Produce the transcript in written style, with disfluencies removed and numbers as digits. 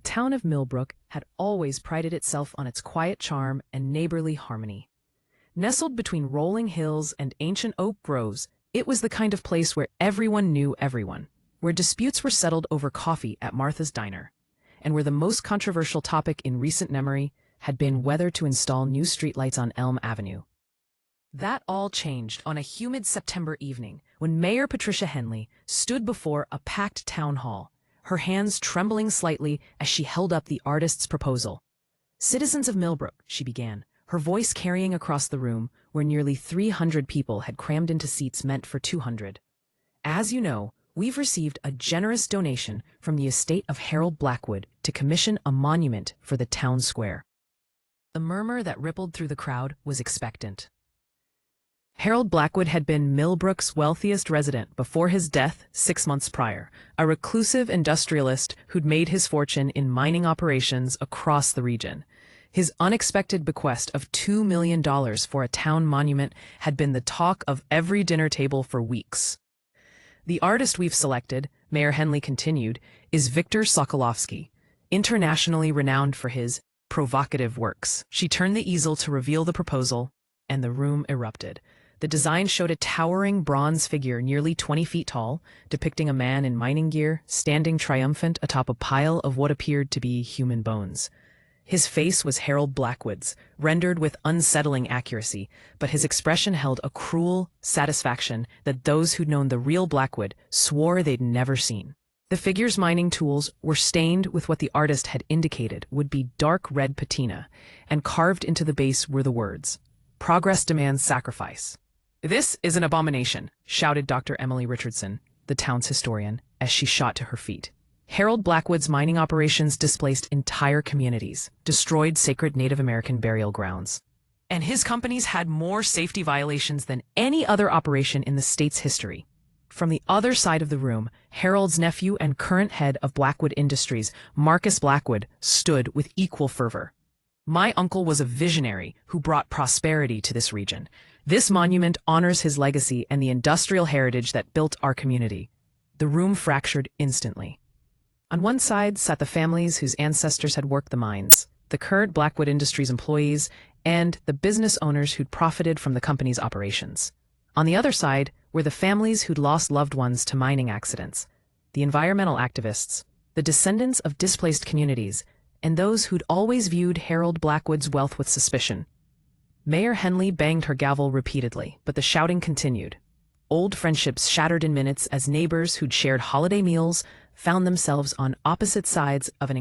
town of Millbrook had always prided itself on its quiet charm and neighborly harmony. Nestled between rolling hills and ancient oak groves, it was the kind of place where everyone knew everyone, where disputes were settled over coffee at Martha's Diner, and where the most controversial topic in recent memory had been whether to install new streetlights on Elm Avenue. That all changed on a humid September evening when Mayor Patricia Henley stood before a packed town hall, her hands trembling slightly as she held up the artist's proposal. "Citizens of Millbrook," she began, her voice carrying across the room where nearly 300 people had crammed into seats meant for 200. "As you know, we've received a generous donation from the estate of Harold Blackwood to commission a monument for the town square." The murmur that rippled through the crowd was expectant. Harold Blackwood had been Millbrook's wealthiest resident before his death 6 months prior, a reclusive industrialist who'd made his fortune in mining operations across the region. His unexpected bequest of $2 million for a town monument had been the talk of every dinner table for weeks. "The artist we've selected," Mayor Henley continued, "is Victor Sokolovsky, internationally renowned for his provocative works." She turned the easel to reveal the proposal, and the room erupted. The design showed a towering bronze figure nearly 20 feet tall, depicting a man in mining gear, standing triumphant atop a pile of what appeared to be human bones. His face was Harold Blackwood's, rendered with unsettling accuracy, but his expression held a cruel satisfaction that those who'd known the real Blackwood swore they'd never seen. The figure's mining tools were stained with what the artist had indicated would be dark red patina, and carved into the base were the words, "Progress demands sacrifice." "This is an abomination," shouted Dr. Emily Richardson, the town's historian, as she shot to her feet. Harold Blackwood's mining operations displaced entire communities, destroyed sacred Native American burial grounds. And his companies had more safety violations than any other operation in the state's history. From the other side of the room, Harold's nephew and current head of Blackwood Industries, Marcus Blackwood, stood with equal fervor. "My uncle was a visionary who brought prosperity to this region. This monument honors his legacy and the industrial heritage that built our community." The room fractured instantly. On one side sat the families whose ancestors had worked the mines, the current Blackwood Industries employees, and the business owners who'd profited from the company's operations. On the other side were the families who'd lost loved ones to mining accidents, the environmental activists, the descendants of displaced communities, and those who'd always viewed Harold Blackwood's wealth with suspicion. Mayor Henley banged her gavel repeatedly, but the shouting continued. Old friendships shattered in minutes as neighbors who'd shared holiday meals found themselves on opposite sides of an